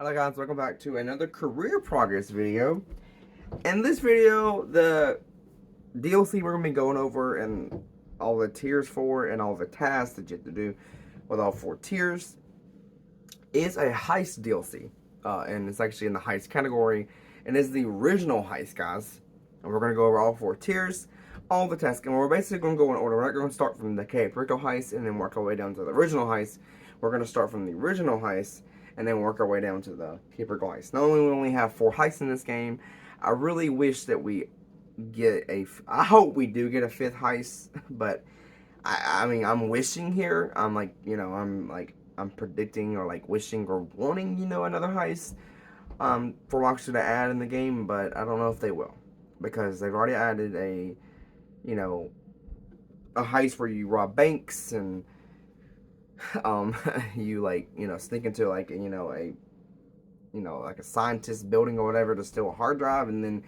Hello guys, welcome back to another career progress video. In this video, the DLC we're going to be going over and all the tiers for and all the tasks that you have to do with all 4 tiers is a heist DLC. And it's actually in the heist category and is the original heist, guys. And we're going to go over all 4 tiers, all the tasks, and we're basically going to go in order. We're not going to start from the Caprico heist and then work our way down to the original heist. We're going to start from the original heist and then work our way down to the Caprico heist. Not only we only have 4 heists in this game, I really wish that we get I hope we do get a 5th heist, but I mean, I'm wishing here. I'm like, I'm predicting or like wishing or wanting, another heist for Rockstar to add in the game, but I don't know if they will because they've already added you know, a heist where you rob banks and you sneak into like a scientist building or whatever to steal a hard drive, and then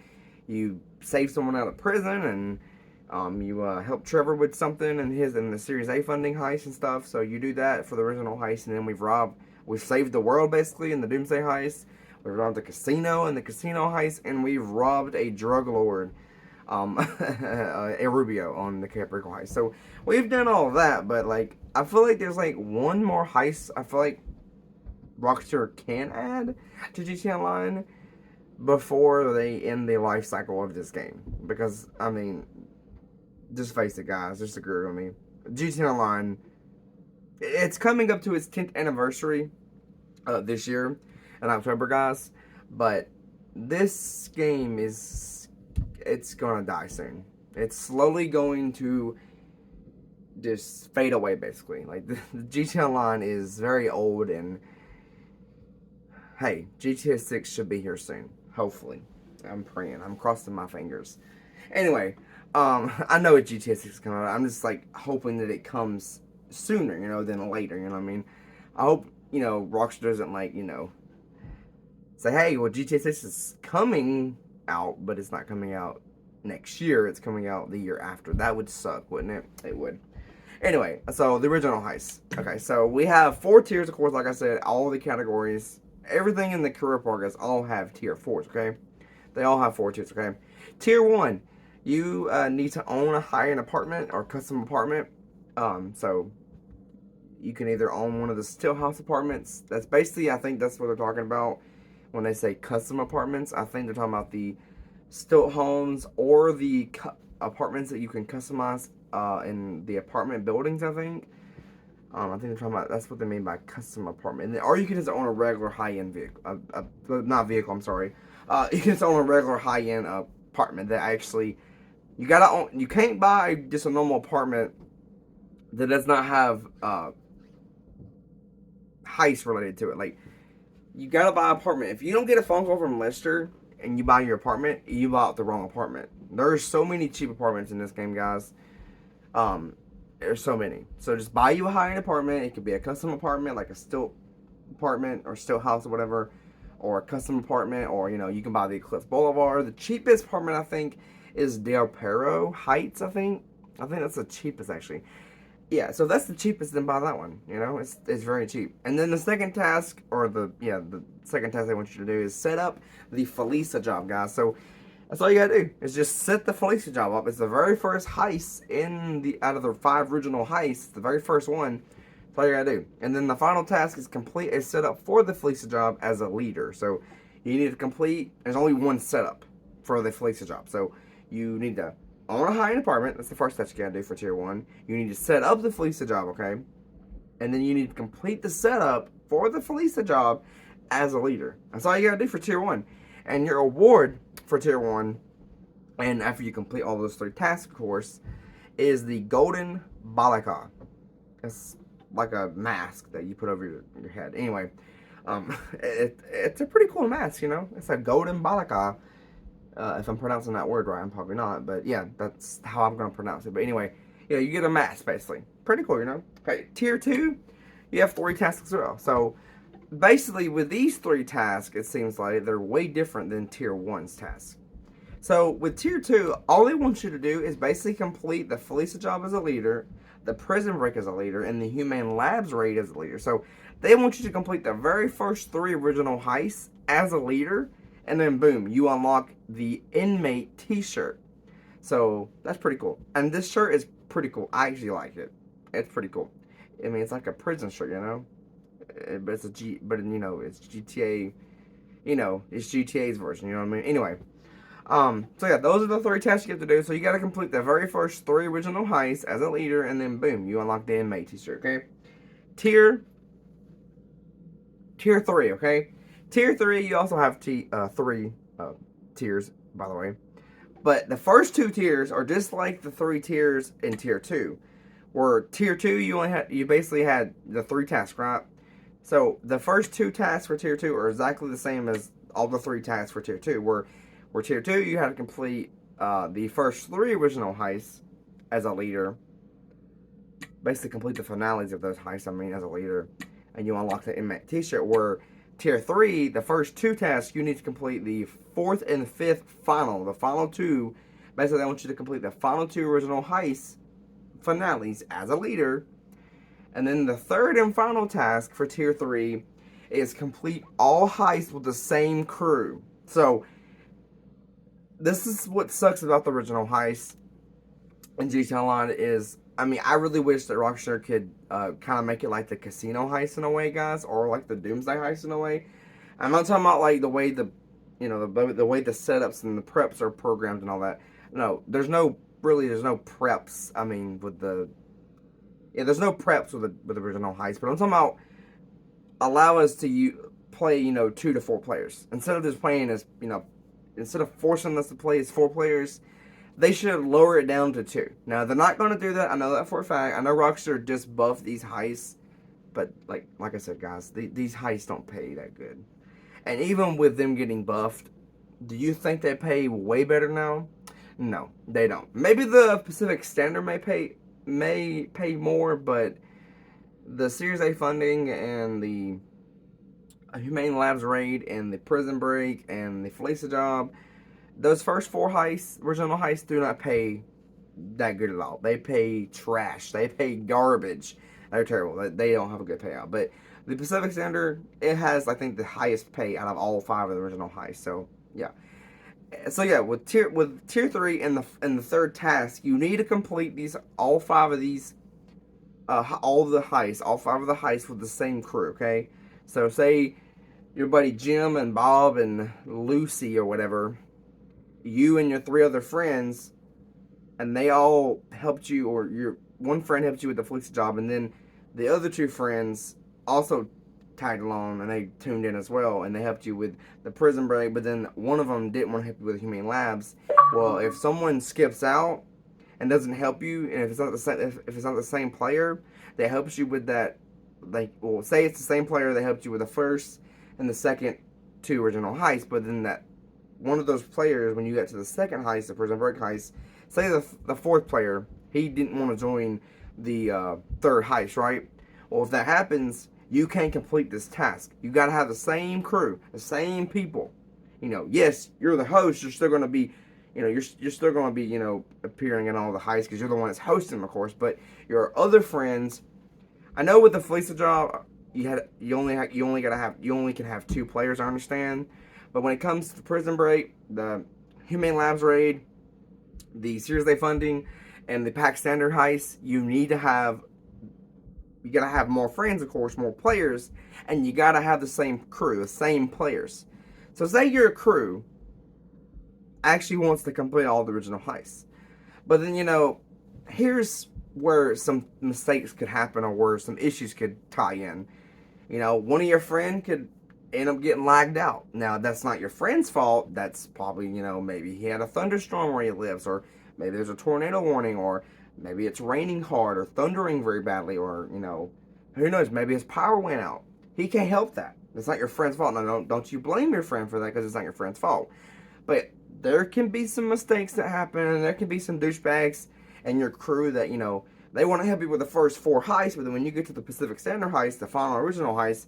you save someone out of prison, and you help Trevor with something in the Series A funding heist and stuff. So you do that for the original heist, and then we've saved the world basically in the Doomsday heist. We've robbed a casino in the casino heist, and we've robbed a drug lord, a Rubio on the Caprico heist. So we've done all of that, but like I feel like there's like one more heist I feel like Rockstar can add to GTA Online before they end the life cycle of this game. Because I mean, just face it, guys. Just agree with me. GTA Online, it's coming up to its 10th anniversary this year in October, guys. But this game it's gonna die soon. It's slowly going to just fade away, basically. Like the GTA Online is very old, and hey, GTA 6 should be here soon. Hopefully. I'm praying. I'm crossing my fingers. Anyway, I know GTA 6 is coming out. I'm just like hoping that it comes sooner, than later, you know what I mean? I hope, Rockstar doesn't say, hey, well, GTA 6 is coming out, but it's not coming out next year. It's coming out the year after. That would suck, wouldn't it? It would. Anyway, so the original heist. Okay, so we have 4 tiers, of course, like I said, all the categories. Everything in the career progress all have tier 4s, okay? They all have 4 tiers, okay? Tier 1, you need to own a high-end apartment or custom apartment. So you can either own one of the still house apartments. That's basically, I think that's what they're talking about when they say custom apartments. I think they're talking about the stilt homes or the apartments that you can customize in the apartment buildings, I think. I think they're talking about, that's what they mean by custom apartment. Or you can just own a regular high-end vehicle. Not vehicle, I'm sorry. You can just own a regular high-end apartment that actually, you gotta own, you can't buy just a normal apartment that does not have heist related to it. Like, you gotta buy an apartment. If you don't get a phone call from Lester and you buy your apartment, you bought the wrong apartment. There's so many cheap apartments in this game, guys. There's so many. So just buy you a high-end apartment. It could be a custom apartment, like a stilt apartment or stilt house or whatever, or a custom apartment, or you can buy the Eclipse Boulevard. The cheapest apartment I think is Del Perro Heights. I think that's the cheapest actually. Yeah, so that's the cheapest. Then buy that one. It's very cheap. And then the second task, or the second task I want you to do is set up the Felisa job, guys. So that's all you gotta do is just set the Felisa job up. It's the very first heist out of the 5 original heists, the very first one. That's all you gotta do. And then the final task is set up for the Felisa job as a leader. So you need to complete. There's only one setup for the Felisa job. So you need to own a high-end apartment. That's the first task you gotta do for tier 1. You need to set up the Felisa job, okay? And then you need to complete the setup for the Felisa job as a leader. That's all you gotta do for tier 1. And your award for tier 1, and after you complete all those 3 tasks, of course, is the Golden Balaka. It's like a mask that you put over your head. Anyway, it's a pretty cool mask, It's a Golden Balaka. If I'm pronouncing that word right, I'm probably not. But yeah, that's how I'm going to pronounce it. But anyway, you get a mask, basically. Pretty cool, Okay, tier 2, you have 3 tasks as well. So basically, with these 3 tasks, it seems like they're way different than tier 1's tasks. So with tier 2, all they want you to do is basically complete the Felisa job as a leader, the prison break as a leader, and the Humane Labs raid as a leader. So They want you to complete the very first 3 original heists as a leader, and then boom, you unlock the inmate t-shirt. So that's pretty cool. And this shirt is pretty cool. I actually like it. It's pretty cool. I mean, it's like a prison shirt, you know. But it's it's GTA. It's GTA's version. You know what I mean? Anyway, so yeah, those are the 3 tasks you have to do. So you got to complete the very first 3 original heists as a leader, and then boom, you unlock the inmate t-shirt. Okay, tier 3. Okay, tier 3. You also have 3 tiers, by the way. But the first 2 tiers are just like the 3 tiers in tier 2. Where tier 2 you basically had the 3 tasks, right? So the first 2 tasks for tier 2 are exactly the same as all the 3 tasks for tier 2. Where tier 2 you had to complete the first 3 original heists as a leader. Basically complete the finales of those heists, as a leader. And you unlock the inmate t-shirt. Where tier 3, the first 2 tasks, you need to complete the 4th and 5th final. The final 2, basically I want you to complete the final 2 original heists finales as a leader. And then the 3rd and final task for tier 3 is complete all heists with the same crew. So this is what sucks about the original heist in GTA Online is, I really wish that Rockstar could kind of make it like the casino heist in a way, guys, or like the Doomsday heist in a way. I'm not talking about like the way the way the setups and the preps are programmed and all that. No, there's no preps. There's no preps with the original heist, but I'm talking about allow us to play 2 to 4 players instead of just playing as instead of forcing us to play as 4 players. They should lower it down to 2. Now they're not going to do that. I know that for a fact. I know Rockstar just buffed these heists, but like I said, guys, these heists don't pay that good. And even with them getting buffed, do you think they pay way better now? No, they don't. Maybe the Pacific Standard may pay more, but the Series A funding and the Humane Labs raid and the Prison Break and the Felicia job, those first 4 heists, original heists, do not pay that good at all. They pay trash. They pay garbage. They're terrible. They don't have a good payout. But the Pacific Standard, it has, I think, the highest pay out of all 5 of the original heists. So yeah. So yeah, with tier 3 and the 3rd task, you need to complete all 5 of these, all the heists, all 5 of the heists with the same crew. Okay, so say your buddy Jim and Bob and Lucy or whatever, you and your 3 other friends, and they all helped you, or your one friend helped you with the Felicia job, and then the other 2 friends also tagged along and they tuned in as well, and they helped you with the Prison Break, but then one of them didn't want to help you with Humane Labs. Well, if someone skips out and doesn't help you, and if it's not the same player that helps you with that, say it's the same player that helped you with the first and the second 2 original heists, but then that one of those players, when you get to the second heist, the Prison Break heist, say the 4th player, he didn't want to join the 3rd heist, right? Well, if that happens, you can't complete this task. You got to have the same crew, the same people. Yes, you're the host. You're still going to be, you're still going to be, appearing in all the heists because you're the one that's hosting them, of course. But your other friends, I know with the Felicia job, you only can have 2 players. I understand, but when it comes to the Prison Break, the Humane Labs raid, the Series A funding, and the Pack Standard heist, you gotta have more friends, of course, more players, and you gotta have the same crew, the same players. So say your crew actually wants to complete all the original heists, but then here's where some mistakes could happen, or where some issues could tie in. One of your friends could end up getting lagged out. Now, that's not your friend's fault. That's probably, maybe he had a thunderstorm where he lives, or maybe there's a tornado warning, or maybe it's raining hard or thundering very badly, or, who knows, maybe his power went out. He can't help that. It's not your friend's fault. Now, don't you blame your friend for that, because it's not your friend's fault. But there can be some mistakes that happen, and there can be some douchebags in your crew that, they want to help you with the first 4 heists, but then when you get to the Pacific Standard heist, the final original heist,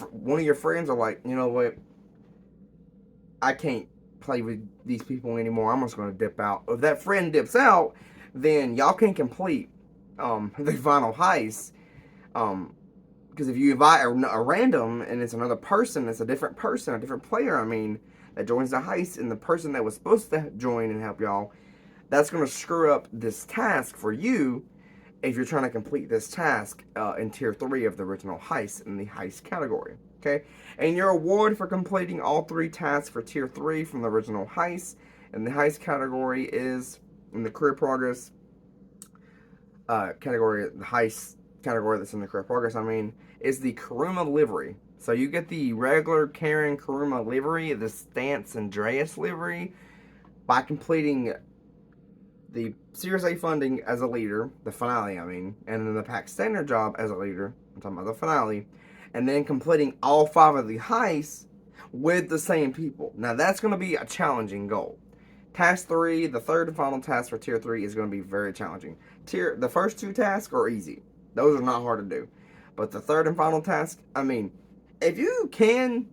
one of your friends are like, you know what, I can't play with these people anymore. I'm just going to dip out. If that friend dips out, then y'all can complete the final heist because if you invite a random and it's another person, it's a different person, a different player, I mean, that joins the heist, and the person that was supposed to join and help y'all, that's going to screw up this task for you if you're trying to complete this task in tier 3 of the original heist in the heist category. Okay, and your award for completing all 3 tasks for tier 3 from the original heist in the heist category is, in the career progress category, the heist category that's in the career progress, I mean, is the Kuruma livery. So you get the regular Karen Kuruma livery, the Stance Andreas livery, by completing the Series A funding as a leader, the finale, I mean, and then the pack standard job as a leader, I'm talking about the finale, and then completing all 5 of the heists with the same people. Now that's going to be a challenging goal. Task 3, the third and final task for tier 3, is going to be very challenging. The first 2 tasks are easy. Those are not hard to do. But the third and final task, I mean, if you can,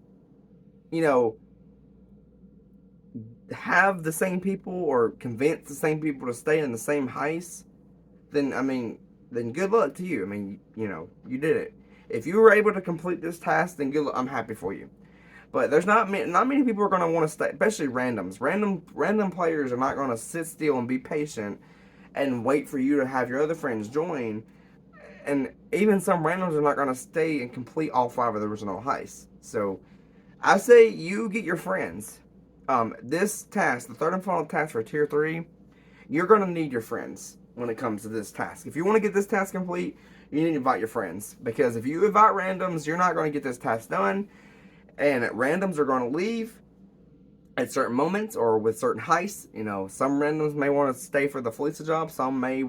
you know, have the same people or convince the same people to stay in the same heist, then, I mean, then good luck to you. I mean, you know, you did it. If you were able to complete this task, then good luck. I'm happy for you. But there's not many people are going to want to stay, especially randoms. Random players are not going to sit still and be patient and wait for you to have your other friends join. And even some randoms are not going to stay and complete all 5 of the original heists. So I say you get your friends. This task, the third and final task for tier 3, you're going to need your friends when it comes to this task. If you want to get this task complete, you need to invite your friends. Because if you invite randoms, you're not going to get this task done. And randoms are going to leave at certain moments or with certain heists. You know, some randoms may want to stay for the Felicia job. Some may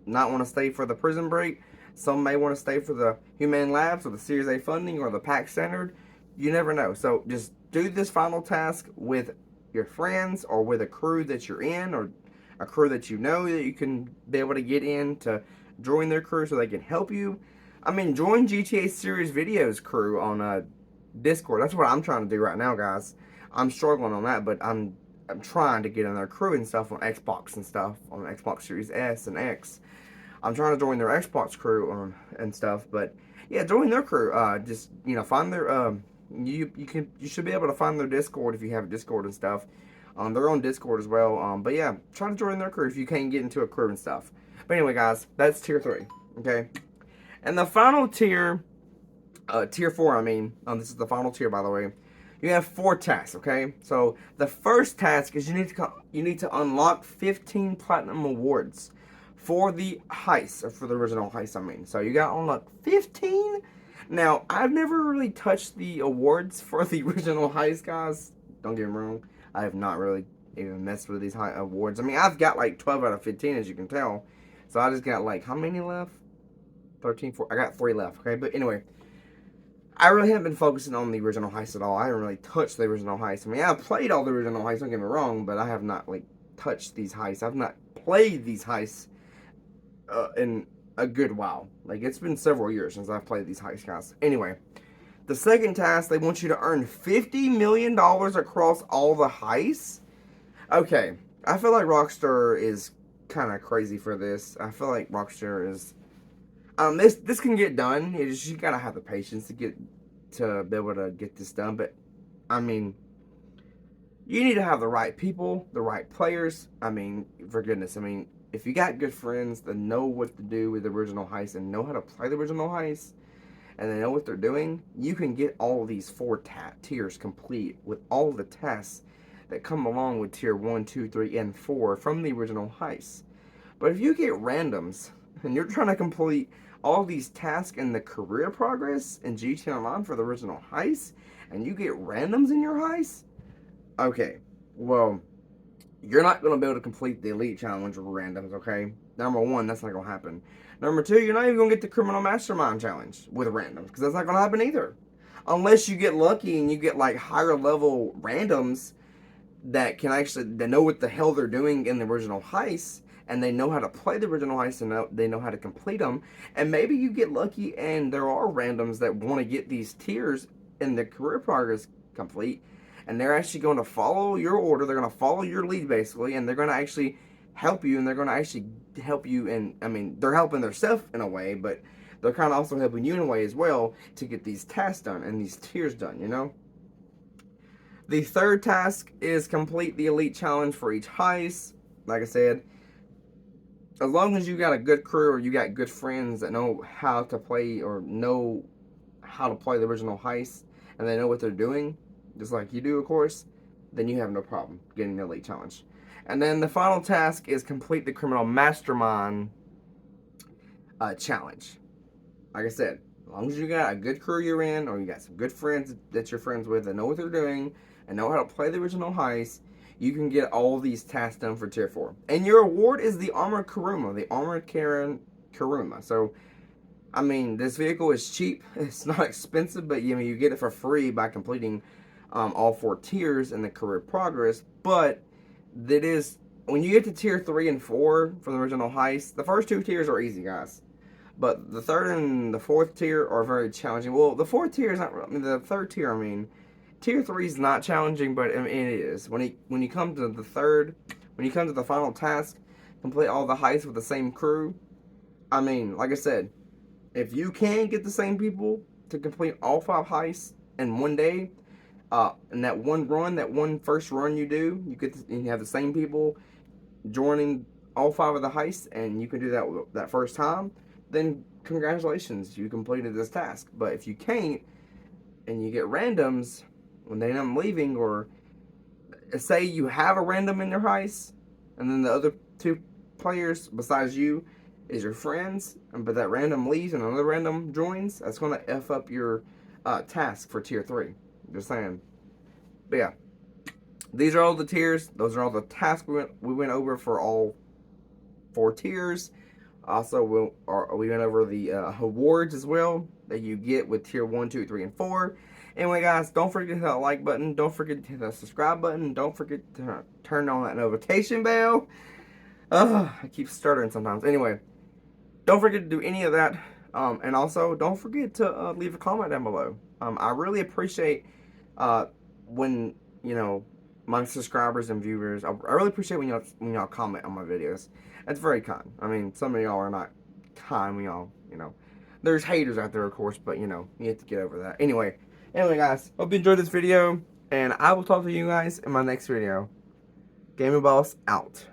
not want to stay for the prison break. Some may want to stay for the Humane Labs or the Series A funding or the pack standard. You never know. So just do this final task with your friends or with a crew that you're in, or a crew that you know that you can be able to get in to join their crew so they can help you. I mean, join GTA Series Videos crew on Discord. That's what I'm trying to do right now, guys. I'm struggling on that, but I'm trying to get in their crew and stuff on Xbox and stuff, on Xbox Series S and X. I'm trying to join their Xbox crew and stuff, but yeah, join their crew. Just, you know, find their you should be able to find their Discord if you have a Discord and stuff. They're on Discord as well. But yeah, try to join their crew if you can't get into a crew and stuff. But anyway, guys, that's tier 3. Okay, and the final tier, tier 4. I mean, this is the final tier, by the way. You have 4 tasks. Okay, so the first task is you need to unlock 15 platinum awards for the heist, or for the original heist, I mean. So you got to unlock 15. Now, I've never really touched the awards for the original heist, guys. Don't get me wrong. I have not really even messed with these high awards. I mean, I've got like 12 out of 15, as you can tell. So I just got like, how many left? 13, 4. I got 3 left, okay? But anyway, I really haven't been focusing on the original heist at all. I haven't really touched the original heist. I mean, I've played all the original heists, don't get me wrong, but I have not, like, touched these heists. I've not played these heists in a good while. Like, it's been several years since I've played these heists, guys. Anyway, the second task, they want you to earn $50 million across all the heists. Okay, I feel like Rockstar is kind of crazy for this. I feel like Rockstar is... this can get done. You gotta have the patience to be able to get this done. But, I mean, you need to have the right people, the right players. I mean, for goodness, I mean, if you got good friends that know what to do with the original heist and know how to play the original heist, and they know what they're doing, you can get all of these 4 tiers complete with all the tests that come along with tier 1, 2, 3, and 4 from the original heist. But if you get randoms and you're trying to complete all these tasks in the career progress in GTA Online for the original heist, and you get randoms in your heist, okay, well, you're not going to be able to complete the Elite Challenge with randoms, okay? Number 1, that's not going to happen. Number 2, you're not even going to get the Criminal Mastermind Challenge with randoms, because that's not going to happen either. Unless you get lucky and you get, like, higher level randoms that know what the hell they're doing in the original heist, and they know how to play the original heist, and they know how to complete them. And maybe you get lucky and there are randoms that want to get these tiers in the career progress complete, and they're actually going to follow your order. They're going to follow your lead, basically, and they're going to actually help you, and they're going to actually help you. And I mean, they're helping themselves in a way, but they're kind of also helping you in a way as well to get these tasks done and these tiers done, you know? The third task is complete the elite challenge for each heist. Like I said, as long as you got a good crew or you got good friends that know how to play or know how to play the original heist and they know what they're doing, just like you do, of course, then you have no problem getting the elite challenge. And then the final task is complete the criminal mastermind challenge. Like I said, as long as you got a good crew you're in, or you got some good friends that you're friends with that know what they're doing and know how to play the original heist, you can get all these tasks done for tier 4. And your award is the Armored Kuruma, the Armored Kuruma. So, I mean, this vehicle is cheap. It's not expensive, but you get it for free by completing all 4 tiers in the career progress. But that is, when you get to tier 3 and 4 from the original heist, the first 2 tiers are easy, guys. But the third and the fourth tier are very challenging. Well, the fourth tier is not. I mean, the third tier. I mean, tier 3 is not challenging, but I mean, it is. When you come to the third, when you come to the final task, complete all the heists with the same crew. I mean, like I said, if you can get the same people to complete all 5 heists in one day, in that one run, that one first run you do, you have the same people joining all 5 of the heists, and you can do that first time, then congratulations, you completed this task. But if you can't, and you get randoms when they end up leaving, or say you have a random in your heist, and then the other 2 players besides you is your friends, but that random leaves and another random joins, that's going to F up your task for tier 3. Just saying. But yeah, these are all the tiers. Those are all the tasks we went over for all 4 tiers. Also, we went over the awards as well that you get with tier 1, 2, 3, and 4. Anyway, guys, don't forget to hit that like button. Don't forget to hit that subscribe button. Don't forget to turn on that notification bell. I keep stuttering sometimes. Anyway, don't forget to do any of that. And also, don't forget to leave a comment down below. I really appreciate when, my subscribers and viewers, I really appreciate when y'all comment on my videos. That's very kind. I mean, some of y'all are not kind when y'all, there's haters out there, of course, but, you have to get over that. Anyway, guys, hope you enjoyed this video, and I will talk to you guys in my next video. Gaming Boss out.